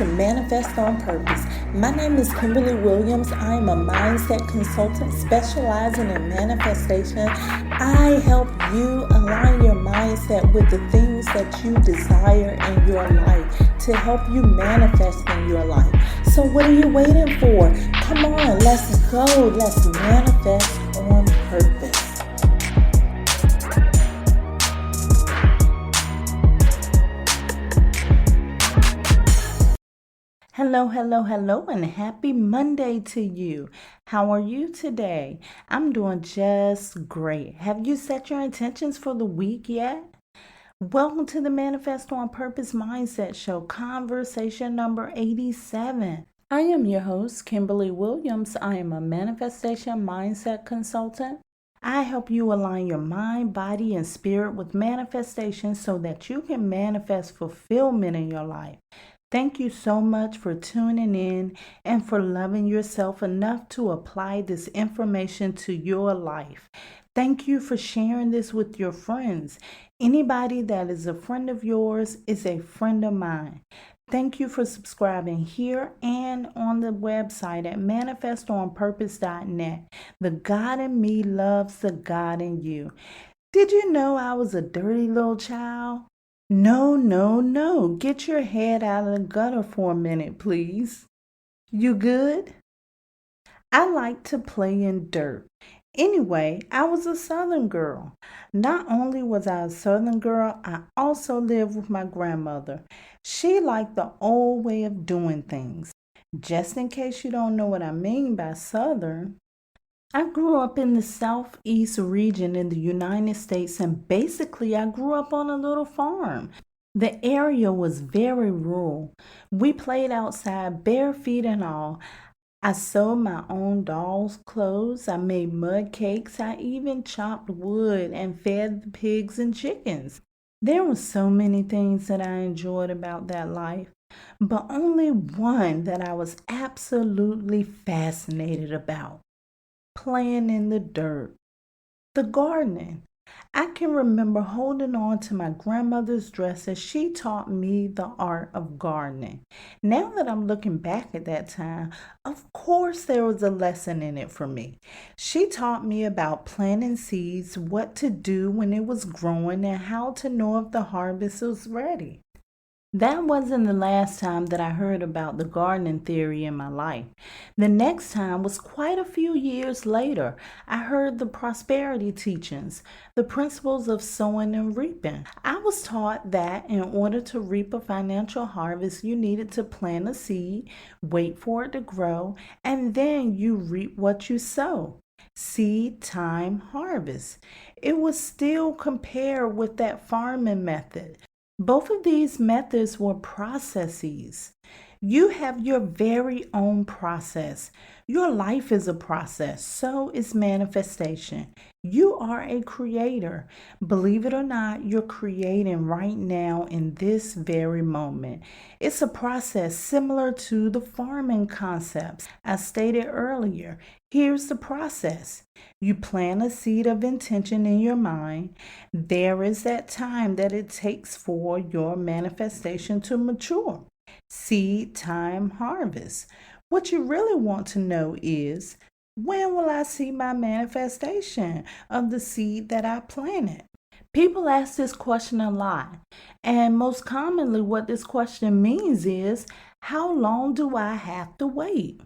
to Manifest on Purpose. My name is Kimberly Williams. I am a mindset consultant specializing in manifestation. I help you align your mindset with the things that you desire in your life to help you manifest in your life. So what are you waiting for? Come on, let's go. Let's manifest on purpose. Hello, and happy Monday to you. How are you today? I'm doing just great. Have you set your intentions for the week yet? Welcome to the Manifest on Purpose Mindset Show, conversation number 87. I am your host, Kimberly Williams. I am a manifestation mindset consultant. I help you align your mind, body, and spirit with manifestation so that you can manifest fulfillment in your life. Thank you so much for tuning in and for loving yourself enough to apply this information to your life. Thank you for sharing this with your friends. Anybody that is a friend of yours is a friend of mine. Thank you for subscribing here and on the website at manifestonpurpose.net. The God in me loves the God in you. Did you know I was a dirty little child? No. Get your head out of the gutter for a minute, please. You good? I like to play in dirt. Anyway, I was a Southern girl. Not only was I a Southern girl, I also lived with my grandmother. She liked the old way of doing things. Just in case you don't know what I mean by Southern, I grew up in the southeast region in the United States, and basically I grew up on a little farm. The area was very rural. We played outside bare feet and all. I sewed my own doll's clothes. I made mud cakes. I even chopped wood and fed the pigs and chickens. There were so many things that I enjoyed about that life, but only one that I was absolutely fascinated about: playing in the dirt, the gardening. I can remember holding on to my grandmother's dress as she taught me the art of gardening. Now that I'm looking back at that time, of course there was a lesson in it for me. She taught me about planting seeds, what to do when it was growing, and how to know if the harvest was ready. That wasn't the last time that I heard about the gardening theory in my life. The next time was quite a few years later. I heard the prosperity teachings, the principles of sowing and reaping. I was taught that in order to reap a financial harvest, you needed to plant a seed, wait for it to grow, and then you reap what you sow. Seed, time, harvest. It was still compared with that farming method. Both of these methods were processes. You have your very own process. Your life is a process. So is manifestation. You are a creator. Believe it or not, you're creating right now in this very moment. It's a process similar to the farming concepts I stated earlier. Here's the process. You plant a seed of intention in your mind. There is that time that it takes for your manifestation to mature. Seed, time, harvest. What you really want to know is, when will I see my manifestation of the seed that I planted? People ask this question a lot, and most commonly what this question means is, how long do I have to wait?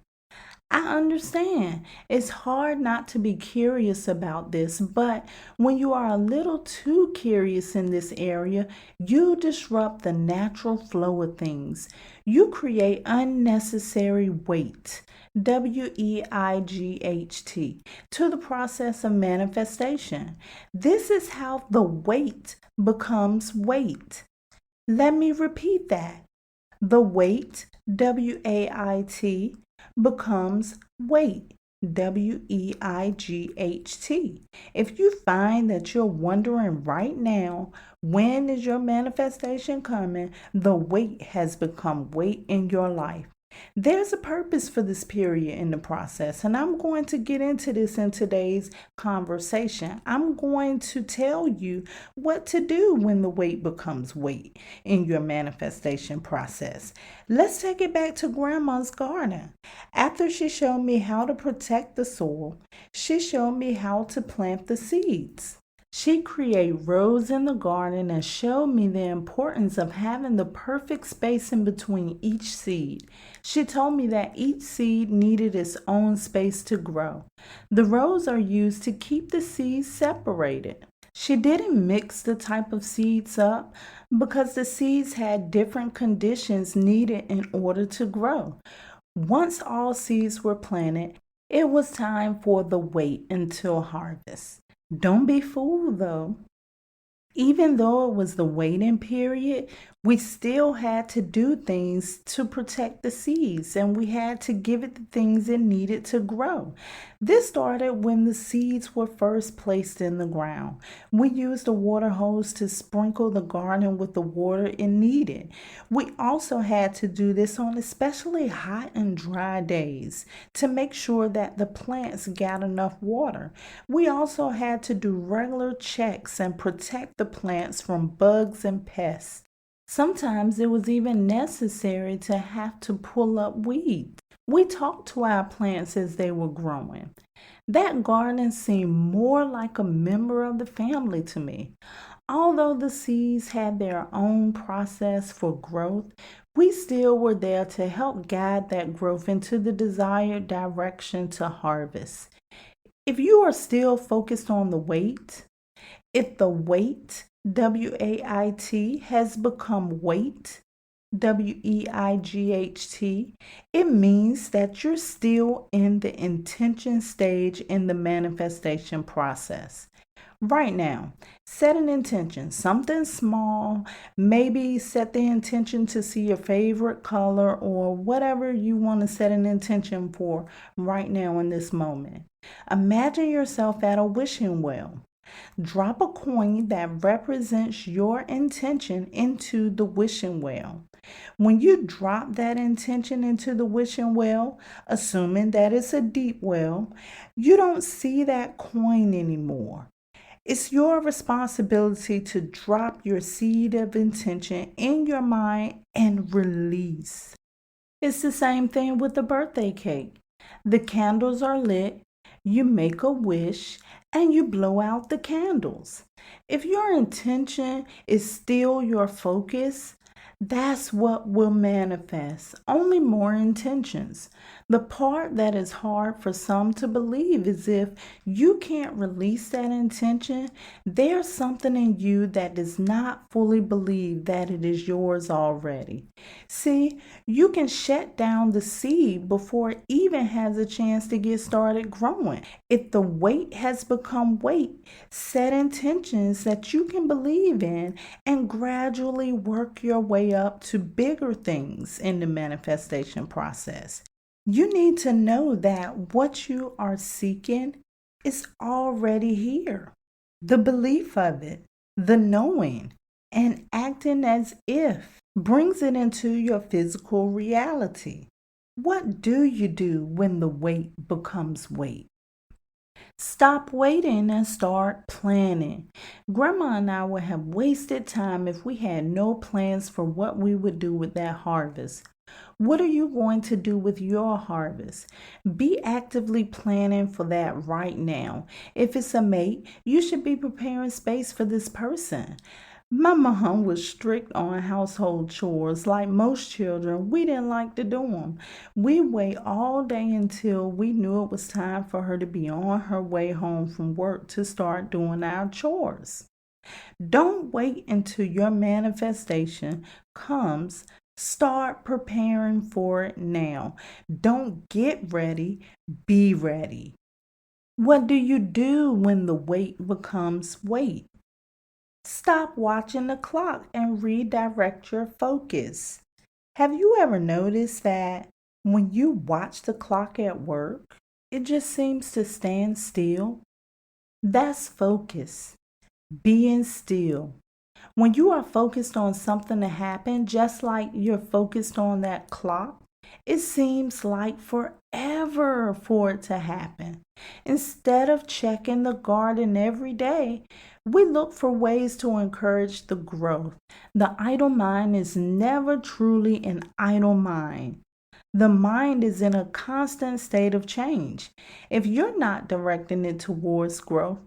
I understand it's hard not to be curious about this, but when you are a little too curious in this area, you disrupt the natural flow of things. You create unnecessary weight, WEIGHT, to the process of manifestation. This is how the weight becomes weight. Let me repeat that. The weight, WAIT, becomes weight, WEIGHT. If you find that you're wondering right now, when is your manifestation coming, the weight has become weight in your life. There's a purpose for this period in the process, and I'm going to get into this in today's conversation. I'm going to tell you what to do when the weight becomes weight in your manifestation process. Let's take it back to Grandma's garden. After she showed me how to protect the soil, she showed me how to plant the seeds. She created rows in the garden and showed me the importance of having the perfect space in between each seed. She told me that each seed needed its own space to grow. The rows are used to keep the seeds separated. She didn't mix the type of seeds up because the seeds had different conditions needed in order to grow. Once all seeds were planted, it was time for the wait until harvest. Don't be fooled though. Even though it was the waiting period, we still had to do things to protect the seeds and we had to give it the things it needed to grow. This started when the seeds were first placed in the ground. We used a water hose to sprinkle the garden with the water it needed. We also had to do this on especially hot and dry days to make sure that the plants got enough water. We also had to do regular checks and protect the plants from bugs and pests. Sometimes it was even necessary to have to pull up weeds. We talked to our plants as they were growing. That garden seemed more like a member of the family to me. Although the seeds had their own process for growth, we still were there to help guide that growth into the desired direction to harvest. If you are still focused on the wait, if the wait, WAIT, has become weight, WEIGHT, it means that you're still in the intention stage in the manifestation process. Right now, set an intention, something small. Maybe set the intention to see your favorite color or whatever you want to set an intention for right now in this moment. Imagine yourself at a wishing well. Drop a coin that represents your intention into the wishing well. When you drop that intention into the wishing well, assuming that it's a deep well, you don't see that coin anymore. It's your responsibility to drop your seed of intention in your mind and release. It's the same thing with the birthday cake. The candles are lit, you make a wish, and you blow out the candles. If your intention is still your focus, that's what will manifest. Only more intentions. The part that is hard for some to believe is if you can't release that intention, there's something in you that does not fully believe that it is yours already. See, you can shut down the seed before it even has a chance to get started growing. If the weight has become weight, set intentions that you can believe in and gradually work your way up to bigger things in the manifestation process. You need to know that what you are seeking is already here. The belief of it, the knowing, and acting as if brings it into your physical reality. What do you do when the weight becomes weight? Stop waiting and start planning. Grandma and I would have wasted time if we had no plans for what we would do with that harvest. What are you going to do with your harvest? Be actively planning for that right now. If it's a mate, you should be preparing space for this person. My mom was strict on household chores. Like most children, we didn't like to do them. We wait all day until we knew it was time for her to be on her way home from work to start doing our chores. Don't wait until your manifestation comes. Start preparing for it now. Don't get ready, be ready. What do you do when the wait becomes wait? Stop watching the clock and redirect your focus. Have you ever noticed that when you watch the clock at work, it just seems to stand still? That's focus, being still. When you are focused on something to happen, just like you're focused on that clock, It seems like forever for it to happen. Instead of checking the garden every day, we look for ways to encourage the growth. The idle mind is never truly an idle mind. The mind is in a constant state of change. If you're not directing it towards growth,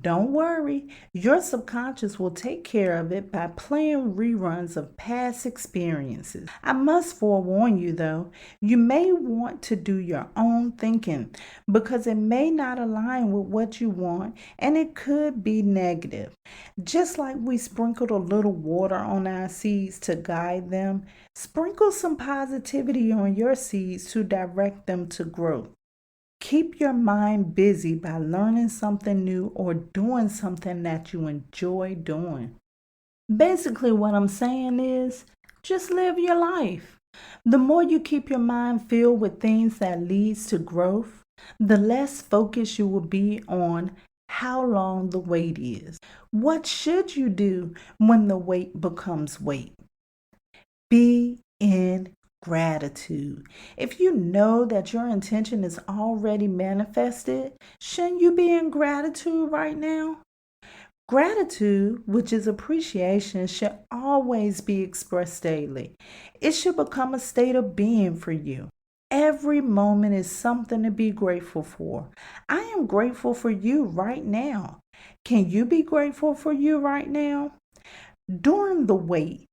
don't worry, your subconscious will take care of it by playing reruns of past experiences. I must forewarn you though, you may want to do your own thinking because it may not align with what you want and it could be negative. Just like we sprinkled a little water on our seeds to guide them, sprinkle some positivity on your seeds to direct them to growth. Keep your mind busy by learning something new or doing something that you enjoy doing. Basically, what I'm saying is just live your life. The more you keep your mind filled with things that leads to growth, the less focused you will be on how long the wait is. What should you do when the wait becomes weight? Be in gratitude. If you know that your intention is already manifested, shouldn't you be in gratitude right now? Gratitude, which is appreciation, should always be expressed daily. It should become a state of being for you. Every moment is something to be grateful for. I am grateful for you right now. Can you be grateful for you right now? During the wait,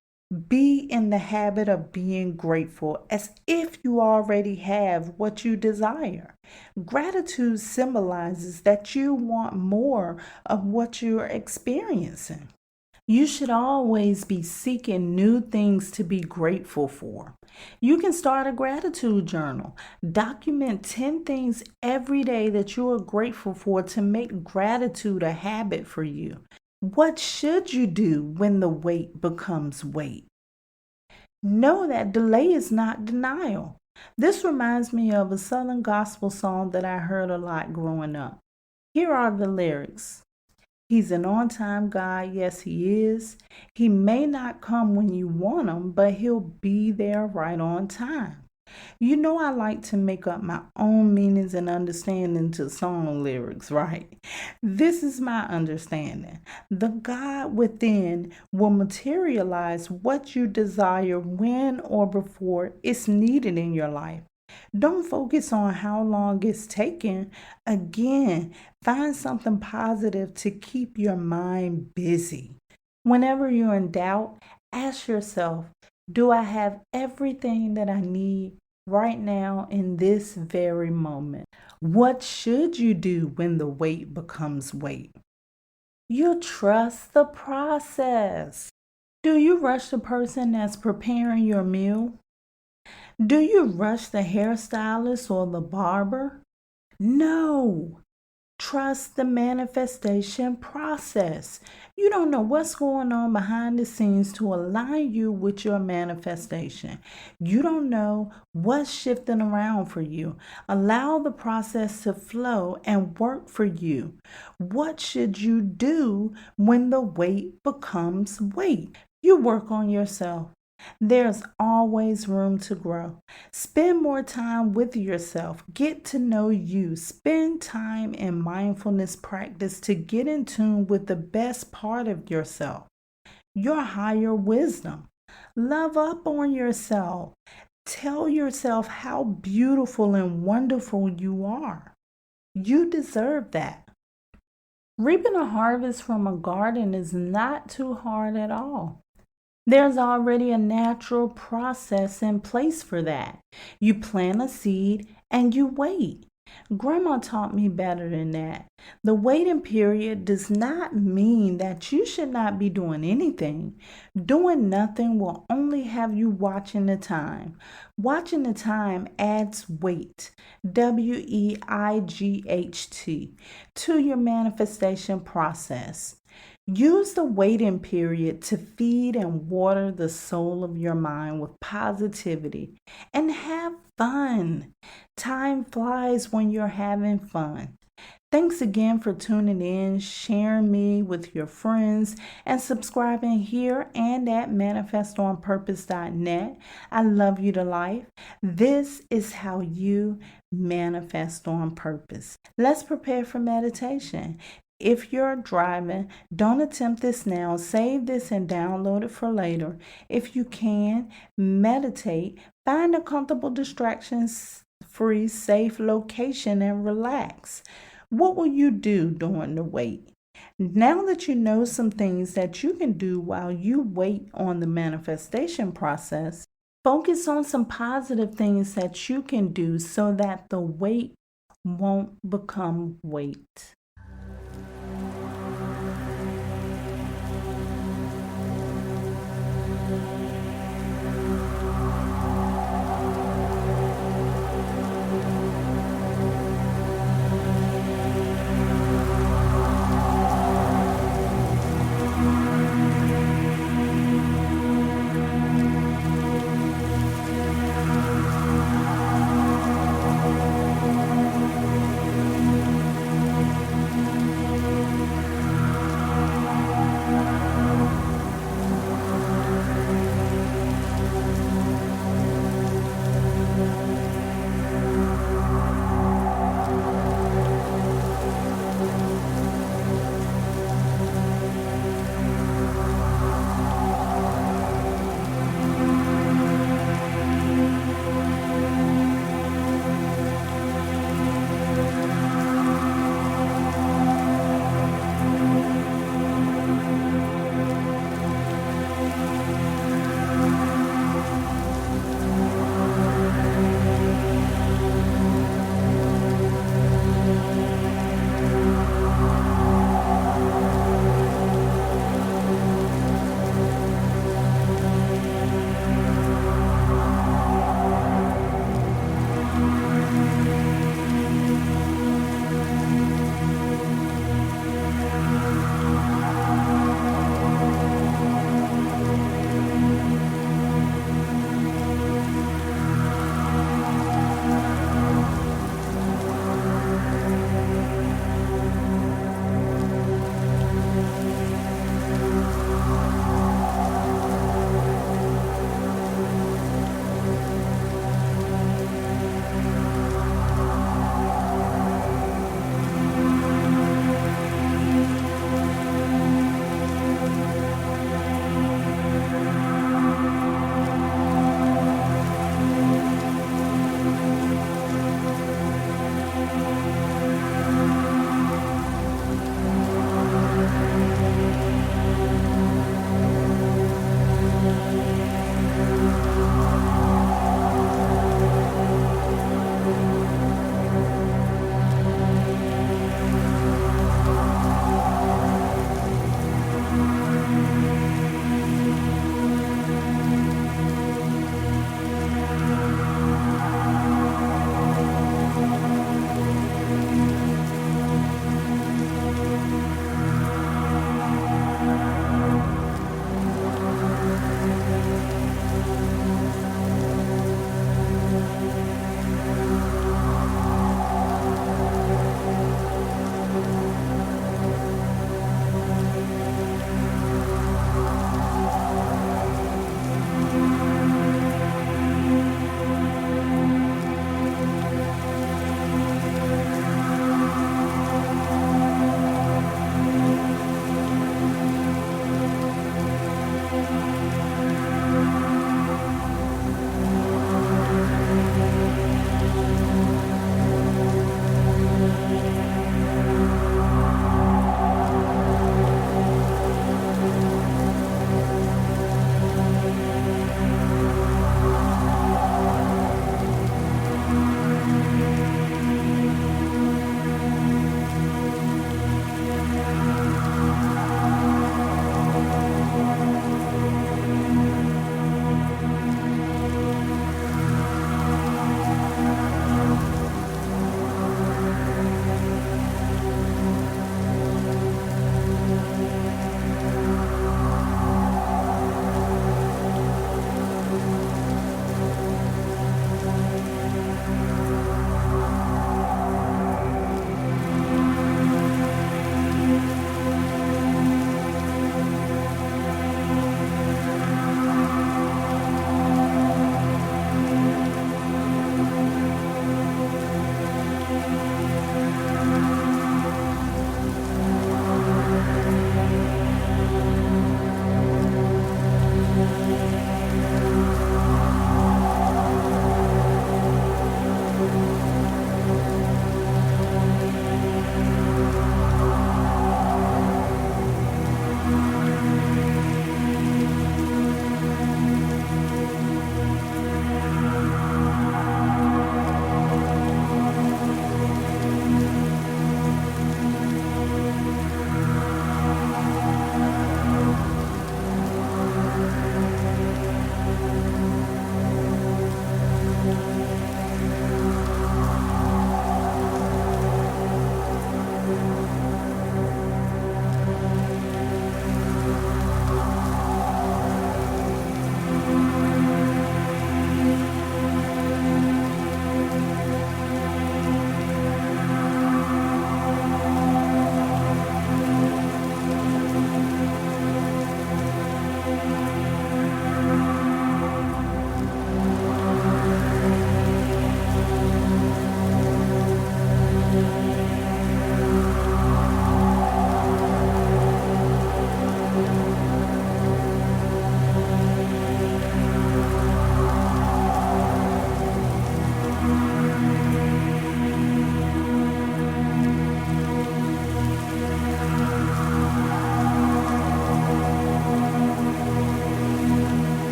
be in the habit of being grateful as if you already have what you desire. Gratitude symbolizes that you want more of what you're experiencing. You should always be seeking new things to be grateful for. You can start a gratitude journal. Document 10 things every day that you are grateful for to make gratitude a habit for you. What should you do when the wait becomes wait? Know that delay is not denial. This reminds me of a Southern gospel song that I heard a lot growing up. Here are the lyrics. He's an on-time God, yes he is. He may not come when you want him, but he'll be there right on time. You know I like to make up my own meanings and understanding to song lyrics, right? This is my understanding. The God within will materialize what you desire when or before it's needed in your life. Don't focus on how long it's taking. Again, find something positive to keep your mind busy. Whenever you're in doubt, ask yourself, do I have everything that I need right now in this very moment? What should you do when the wait becomes wait? You trust the process. Do you rush the person that's preparing your meal? Do you rush the hairstylist or the barber? No. Trust the manifestation process. You don't know what's going on behind the scenes to align you with your manifestation. You don't know what's shifting around for you. Allow the process to flow and work for you. What should you do when the wait becomes wait? You work on yourself. There's always room to grow. Spend more time with yourself. Get to know you. Spend time in mindfulness practice to get in tune with the best part of yourself, your higher wisdom. Love up on yourself. Tell yourself how beautiful and wonderful you are. You deserve that. Reaping a harvest from a garden is not too hard at all. There's already a natural process in place for that. You plant a seed and you wait. Grandma taught me better than that. The waiting period does not mean that you should not be doing anything. Doing nothing will only have you watching the time. Watching the time adds weight, WEIGHT, to your manifestation process. Use the waiting period to feed and water the soul of your mind with positivity and have fun. Time flies when you're having fun. Thanks again for tuning in, sharing me with your friends, and subscribing here and at manifestonpurpose.net. I love you to life. This is how you manifest on purpose. Let's prepare for meditation. If you're driving, don't attempt this now. Save this and download it for later. If you can, meditate. Find a comfortable, distractions free, safe location and relax. What will you do during the wait? Now that you know some things that you can do while you wait on the manifestation process, focus on some positive things that you can do so that the wait won't become weight.